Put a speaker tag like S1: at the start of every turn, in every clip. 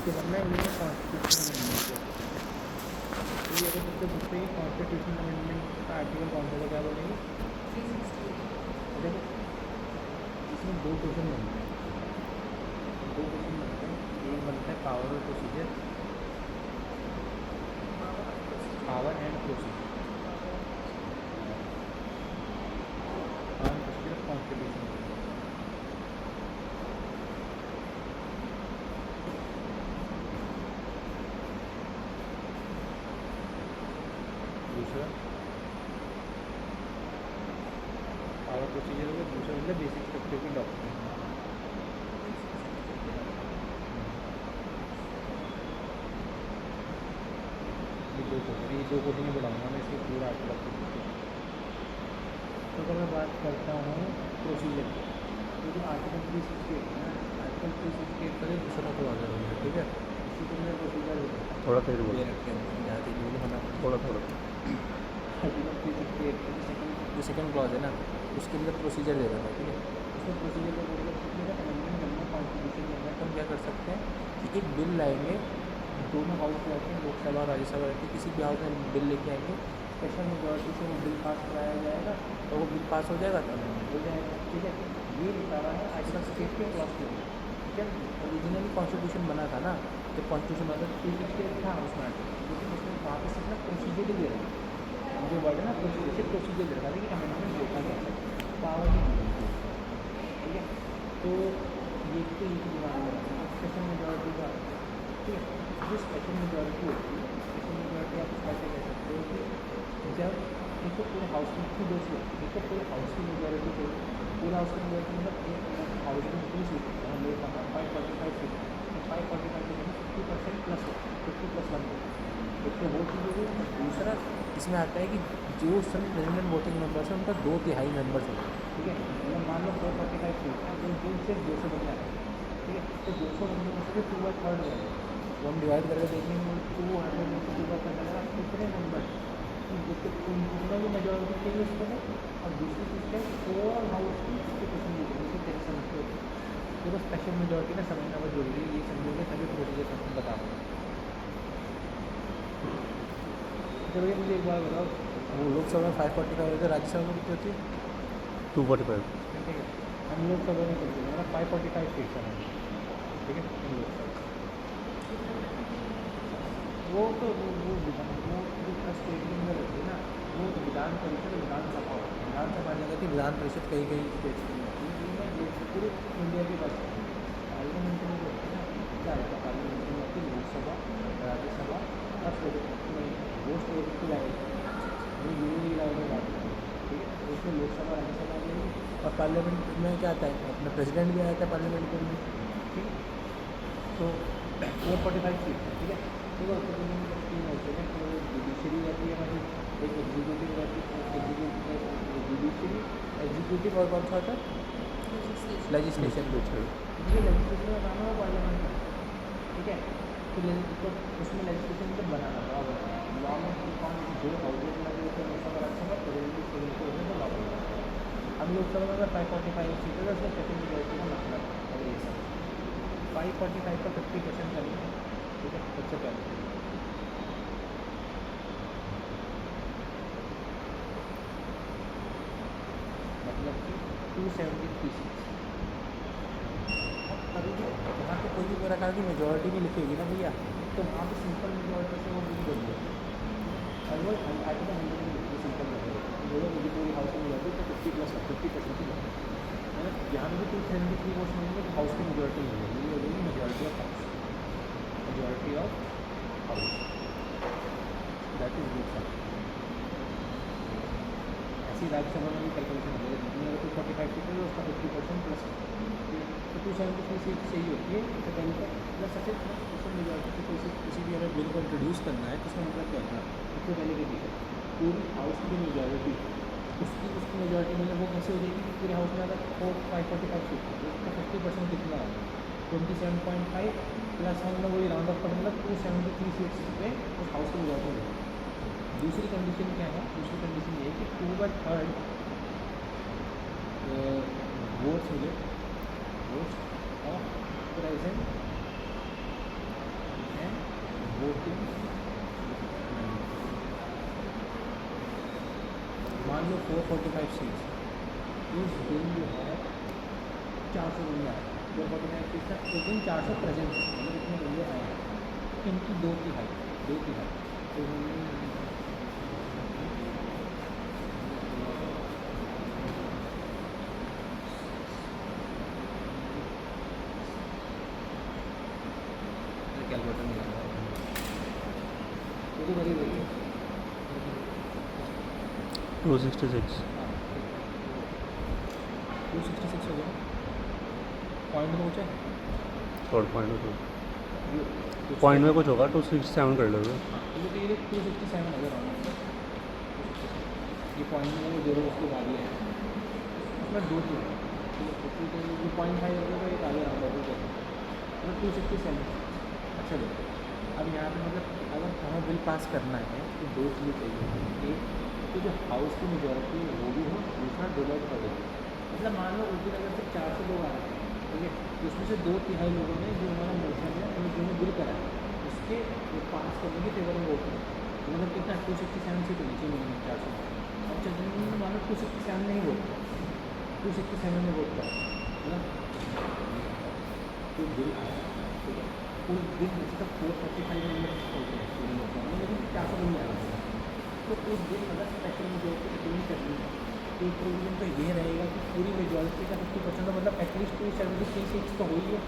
S1: इसके बनना है ये कॉन्स्टिट्यूशन अमेंडमेंट। तो ये अगर मुझसे पूछते हैं कॉन्स्टिट्यूशन अमेंडमेंट का आर्टिकल कौन सा, तो क्या बोलेंगे?
S2: 368।
S1: देखो इसमें दो क्वेश्चन बनते हैं, दो क्वेश्चन बनते हैं। एक बनता है पावर और procedure, power and procedure of constitution. दूसरा पावर प्रोसीजर हो गया, दूसरा मतलब बेसिक स्ट्रक्चर की डॉक्यूमेंट। ये दो क्वेश्चन ही बढ़ाऊँगा मैं इसके पूरा आर्टिकल। तो अगर मैं बात करता हूँ प्रोसीजर की, तो जो आर्टिकल 368 है ना, आर्टिकल 368 का दूसरा क्लॉज है, ठीक है। इसी को मैं प्रोसीजर
S3: थोड़ा तेज बोलो, थोड़ा थोड़ा।
S1: आर्टिकल 368 जो सेकंड क्लॉज है ना, उसके अंदर प्रोसीजर दे रहा था, ठीक है। उसमें प्रोसीजर का मतलब किसी का अमेंडमेंट करना, कॉन्स्टिट्यूशन करना है, तो हम क्या कर सकते हैं कि एक बिल लाएंगे, दोनों हाउस में आके, लोकसभा और राज्यसभा आके, किसी भी हाउस में बिल लेके आएंगे, स्पेशल मेजॉरिटी से वो बिल पास कराया जाएगा, तो वो बिल पास हो जाएगा, तो हो जाएगा, ठीक है। ये लिखा हुआ है आर्टिकल 68 के क्लॉज के लिए। जब ओरिजिनली कॉन्स्टिट्यूशन बना था ना, जब कॉन्स्टिट्यूशन बना था 368 था उसमें आर्टिकल, लेकिन उसमें वहाँ पर सिर्फ ना प्रोसीजर ही दे रहे हैं, जो वर्ड है ना प्रोसीजर, सिर्फ प्रोसीजर दे रहा था, लेकिन अमेंडमेंट देखा गया पावर नहीं दी गई, ठीक है। तो ये तो एक दिमाग में रखना स्पेशल मेजॉरिटी का, ठीक है। जो स्पेशल मेजॉरिटी होती है, स्पेशल मेजॉरिटी आप कैसे कह सकते हो कि जब एक तो पूरे हाउस में की दो सीट, एक तो पूरे हाउस की मेजॉरिटी चाहिए, पूरे हाउस की मेजॉरिटी मतलब एक हाउस में 2 सीट, हम लोग कहा 545 सीट, तो 545 सीट में 50% प्लस 50+1 एक तो वो चीज़ होगी। और दूसरा इसमें आता है कि जो सब प्रेसिडेंट वोटिंग मेंबर्स हैं उनका 2/3 मेंबर्स होंगे, ठीक है। मतलब मान लो 445 सीट है, तो सिर्फ 200 बन जाएगा, ठीक है। तो 200 बनने में से 2/3 रहेगा, तो हम डिवाइड करके देखेंगे 200 में से 2/3 रहेगा, कितने नंबर उतना भी मेजॉरिटी चाहिए उसको है। और दूसरी चीज़ क्या है, ओवरऑल हाउस की 50% जैसे कैसे समझते हो, देखो स्पेशल मेजॉरिटी ना समझना बहुत जरूरी है, ये समझोगे तभी प्रोसीजर सब बता पाओ। चलो ये मुझे एक बार बताओ, वो लोकसभा में 545 होती है, राज्यसभा में कितनी होती है?
S3: 245।
S1: ठीक है, हम लोकसभा में करते हैं ना 545 सीट्स हैं, ठीक है। हम लोकसभा वो तो वो विधान वो जो फर्स्ट स्टेटमेंट में रहती है ना, वो विधान परिषद विधानसभा होती है। विधानसभा जगह की विधान परिषद कई कई स्टेट्स में होती है, ये पूरे इंडिया की बात है। पार्लियामेंट में जो होती है ना, क्या होता है पार्लियामेंट में होती है लोकसभा, राज्यसभा और वो स्टेट की लाइन, वो यूनियन की लाइन में बात है, ठीक है। तो उसमें लोकसभा राज्यसभा आ जाएगी, और पार्लियामेंट में क्या आता है अपना प्रेसिडेंट भी आता है पार्लियामेंट के लिए, ठीक है। तो 445 सीट है, ठीक है। तो वो उत्तर प्रदेश में 3 होते हैं, तो जुडिशरी रहती है हमारी, एक एग्जीक्यूटिव रहती है, जुडिशरी एग्जीक्यूटिव, और कौन सा होता है लेजिस्लेशन। ये लेजिस्लेशन का काम है, वो पार्लियामेंट का, ठीक है। तो उसमें लेजिस्लेशन मतलब बनाना, लॉ बनाना, लॉ में कौन जो हाउसेज लगे होते हैं लोकसभा राज्यसभा प्रेसिडेंट सिविल को होने तो लॉ बनाना। हम लोकसभा में अगर 545 सीट है तो उसमें सेकंड मेजॉरिटी का मतलब अगर ये सब 545 का 50% करेंगे, ठीक है। सबसे पहले मतलब कि 273 सीट्स। अब अभी जो वहाँ पे कोई भी मेरा ख्याल की मेजॉरिटी नहीं लिखेगी ना भैया, तो वहाँ पे सिंपल मेजॉरिटी से वो बिल बन जाएगी, और वो आर्टिकल 100 में लिखी सिंपल मेजॉरिटी, जो मुझे पूरी हाउस में मेजॉरिटी तो 50% ही लगेगी, मतलब यहाँ पे भी 273 वोट्स मिलेंगे तो हाउस की मेजॉरिटी मिलेगी, ये हो जाएगी majority of house, majority of house, that is good. ऐसी राज्यसभा में भी कैलकुलेशन हो जाएगा, जितनी अगर 245 सीट है तो उसका 50% प्लस, तो 273 सीट सही होती है। तो पहले तो प्लस ऐसे उसमें मेजॉरिटी को किसी भी अगर बिल को इंट्रोड्यूस करना है तो उसका मतलब क्या होता है, सबसे पहले क्या दिखा पूरी हाउस की मेजॉरिटी, उसकी मेजॉरिटी मतलब वो कैसे हो जाएगी कि पूरे हाउस में अगर 545 सीट है तो उसका 50% कितना होगा 27.5 प्लस हम लोग वही राउंड ऑफ कर मतलब 273 सीट्स पे उस हाउस की मेजॉरिटी होगी। दूसरी कंडीशन क्या है, दूसरी कंडीशन ये है कि 2/3 वोट्स मिले, वोट्स ऑफ प्रेजेंट जो 445 सीट्स, उस दिन जो है 400 बंदे आए। 445 सीट्स था, उस दिन 400 प्रेजेंट थे, मतलब इतने बंदे आए हैं। इनकी 2 तिहाई तो कैलकुलेटर नहीं लगा तो बड़ी बड़ी
S3: 266
S1: 266 हो गया पॉइंट में पहुँचा
S3: थर्ड पॉइंट में कुछ होगा 267 कर लोगे।
S1: तो ये 267 अगर ये पॉइंट में जो उसके बाद ही है उसमें 2 थी ये पॉइंट 5 होगा तो एक आगे रहा होगा मतलब 267। अच्छा देखो अब यहाँ पे मतलब अगर हमें बिल पास करना है तो 2 चीज़ें चाहिए। एक तो जो हाउस की मेजॉरिटी है वो भी हो, दूसरा डिवाइड कर देगी। मतलब मान लो उस दिन अगर सिर्फ 400 लोग आ रहे हैं, ठीक है, तो उसमें से 2 तिहाई लोगों ने जो हमारा मोशन है जो बिल करा है उसके पास करने के फेवर में वोट करें। मतलब कितना 267 सीट होनी चाहिए मिनिमम 400। अब जजमेंट मान लो 267 में ही वोट करा, 267 में वोट करा मतलब जो बिल आया ठीक है उस दिन जैसे तक 435 मेंबर्स होते हैं पूरी होते हैं लेकिन 400 नहीं आ रहा तो उस दिन अगर स्पेशल मेजोरिटी कितनी करनी है तो प्रोविजन तो ये रहेगा कि पूरी मेजोरिटी का 50% तो मतलब एटलीस्ट 273 सीट्स तो हुई है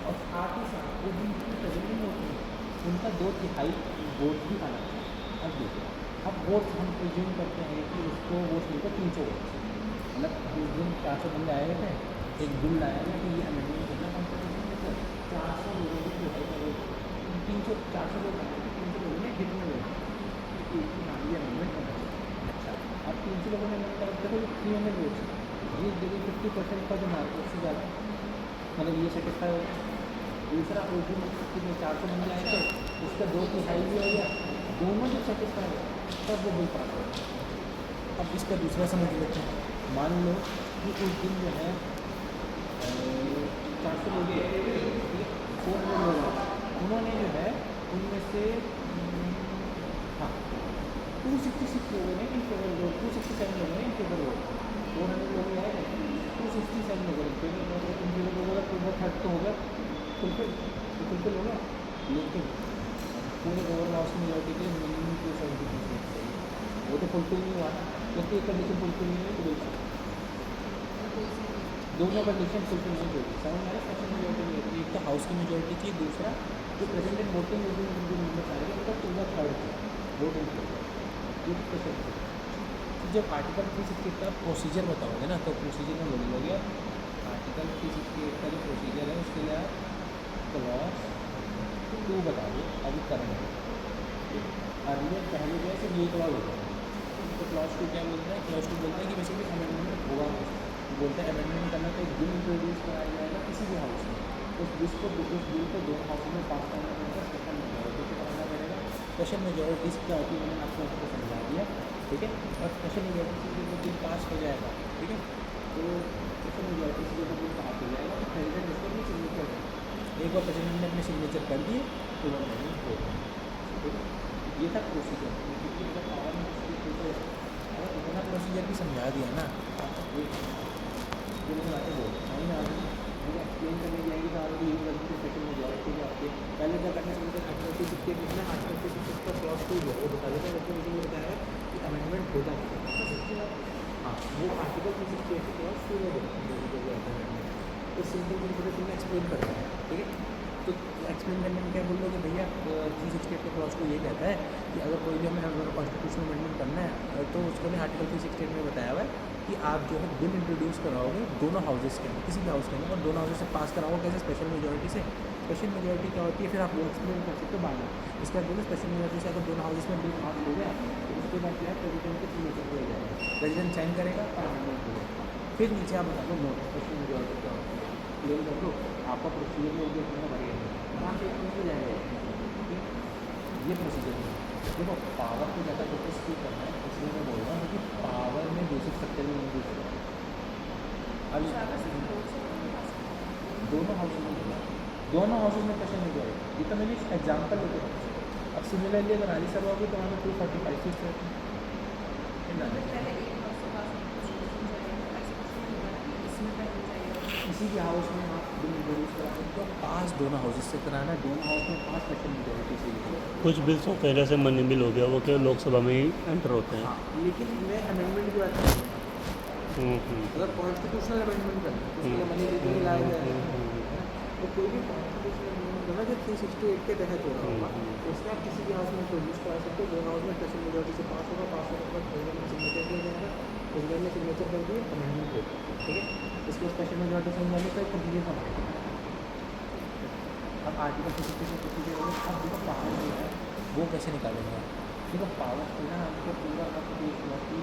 S1: और साथ ही साथ वो दिन की प्रेजेंटिंग होती है उनका 2 तिहाई वोट भी आना चाहिए। अब देखो अब वोट हम प्रिज्यूम करते हैं कि उसको वोट मिलकर 300 वोट मतलब उस दिन 400 बंदे आए हुए थे एक बिल लाया गया कि ये अमेंडमेंट करना कॉन्स्टिट्यूशन में सर 400 लोगों की तिहाई का वोट 400 लोग आए 300 लोगों ने कितने वोट एक ही नाम ये अमेंडमेंट करना चाहिए। अच्छा अब 300 लोगों ने अमेंड करा देखो 300 वोट ये जगह 50% का जो मार्क उससे ज़्यादा मतलब ये सेटिस्फाई हो गया। दूसरा उस दिन कितने 400 बंदे आए थे उसका 2 तिहाई भी हो गया दोनों जो सेटिस्फाई हो तब वो बिल पास हो गया। अब इसका दूसरा समझ लेते हैं मान लो कि उस दिन जो है 400 लोग 400 लोग उन्होंने जो है उनमें से हाँ 266 लोगों ने इन फेवर वोट 267 लोगों ने इन फेवर वोट 400 लोग आए 267 लोगों ने फेवर इन फेवर लोगों का टू थर्ड तो हो गया फुलफिल हो गया लेकिन पूरे ओवरऑल हाउस में मेजॉरिटी के लिए मिनिमम 273 चाहिए वो तो फुलफिल नहीं हुआ ना क्योंकि एक कंडीशन फुलफिल नहीं है तो बिल्कुल दोनों कंडीशन फुलफिल नहीं होगी समझ में आ रहा है। स्पेशल मेजॉरिटी नहीं होती एक तो हाउस की मेजॉरिटी की दूसरा जो प्रेजेंट इन वोटिंग जो मेंबर्स आएगा उनका 2/3 वोट इन ये स्पेशल। जब आर्टिकल 368 का प्रोसीजर बताओगे ना तो प्रोसीजर में बोलोगे आर्टिकल 368 का जो प्रोसीजर है उसके लिए आप क्लॉज 2 बता दो अभी करंट अर्लियर पहले जो है सिर्फ ये क्लॉज होता है तो क्लॉज 2 क्या बोलता है क्लॉज 2 बोलता है कि बेसिकली अमेंडमेंट होगा बोलते हैं अमेंडमेंट करना तो एक बिल इंट्रोड्यूस कराया जाएगा किसी भी हाउस में उस बिल को दोनों हाउस में पास करना पड़ेगा स्पेशल मेजॉरिटी से कराना पड़ेगा। स्पेशल मेजॉरिटीज़ क्या होती है मैंने आपको उसको समझा दिया ठीक है और स्पेशल मेजॉरिटी से जब बिल पास हो जाएगा ठीक है तो स्पेशल मेजॉरिटी से जब बिल पास हो जाएगा तो प्रेसिडेंट उसको भी सिग्नेचर करेगा एक बार प्रेसिडेंट ने अपने सिग्नेचर कर दिए तो वो अमेंडमेंट हो गया ठीक है। ये था प्रोसीजर क्योंकि अगर पावर में अगर इतना प्रोसीजर भी समझा दिया ना जो मैंने बातें बोल समझ में आ रही मुझे एक्सप्लेन करने जाएगी तो आप यूज करती है सेकंड मेजॉरिटी जो आपके पहले क्या करना चाहिए आर्टिकल 368 लिखना आर्टिकल 368 का क्लॉज 2 जो वो बता देता है जैसे मुझे ये बताया कि अमेंडमेंट होता है हाँ वो आर्टिकल 368 के क्लॉज 2 में देता है तो सिंपल तुमने एक्सप्लेन करना है ठीक है। तो एक्सप्लेन करने में क्या बोल रहे हो कि भैया 368 के क्लॉज को ये कहता है कि अगर कोई भी हमें अगर कॉन्स्टिट्यूशनल अमेंडमेंट करना है तो उसको ने आर्टिकल 368 में बताया हुआ है कि आप जो है बिल इंट्रोड्यूस कराओगे दोनों हाउसेस के अंदर किसी भी हाउस के अंदर और दोनों हाउसेस से पास कराओगे कैसे स्पेशल मेजॉरिटी से। स्पेशल मेजॉरिटी क्या होती है फिर आप वो एक्सप्लेन कर सकते हो बाद में। इसके बाद बोलो स्पेशल मेजॉरिटी से अगर दोनों हाउसेस में बिल पास हो गया तो उसके बाद जो है प्रेसिडेंट के सिग्नेचर हो जाएगा प्रेसिडेंट साइन करेगा तो अमेंडमेंट हो जाएगा फिर नीचे आप बता दो नोट स्पेशल मेजॉरिटी क्या होती है क्लियर कर दो आपका प्रोसीजर में जो है बढ़िया आराम से हो जाएगा ये प्रोसीजर है। देखो पावर को ज़्यादा फोकस क्यों करना है इसलिए मैं बोल रहा हूँ कि पावर में बेसिक स्ट्रक्चर में नहीं दूसरा अब दोनों हाउसेज में क्वेश्चन नहीं जाएगा ये तो मैंने एग्जाम्पल लेके रखा। अब सिमिलरली अगर राज्यसभा होगी तो वहाँ पर 245 सीट्स रहती है किसी भी हाउस में आप बिल इंट्रोड्यूस करा सकते हो, पास दोनों हाउसेस से कराना, दोनों हाउस में 5% मेजोरिटी चाहिए।
S4: कुछ बिल्स होते हैं जैसे मनी बिल हो गया, वो क्या लोकसभा में ही एंटर होते हैं।
S1: हाँ, लेकिन मैं अमेंडमेंट की बात कर रहा हूँ। अगर कॉन्स्टिट्यूशनल अमेंडमेंट करना है तो उसके लिए मनी बिल नहीं लाया जाएगा, तो कोई भी कॉन्स्टिट्यूशनल अमेंडमेंट करना जो 368 के तहत हो रहा होगा, तो उसमें आप किसी भी हाउस में इंट्रोड्यूस करा सकते हो, दोनों हाउस में स्पेशल मेजोरिटी से पास होगा, पास होने के बाद प्रेसिडेंट में सिग्नेचर किया जाएगा, प्रेसिडेंट ने सिग्नेचर कर दिए, अमेंडमेंट होगा, ठीक है। इसके स्पेशल मेजोरिटी से जाने का कंटिन्यू का अब आर्टिकल 53 से प्रोसीजर होगा। अब देखो पावर जो है वो कैसे निकालेंगे आप, देखो पावर से ना आपको पूरा आपको देशव्यापी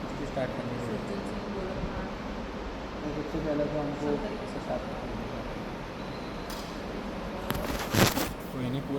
S1: चीज़ें स्टार्ट करनी
S2: सज्जन
S1: चाहिए,
S2: सिंह गोरखनाथ
S1: तो सबसे पहले तो हमको
S2: सब तरीके से
S1: स्टार्ट करना कोई नहीं पूरा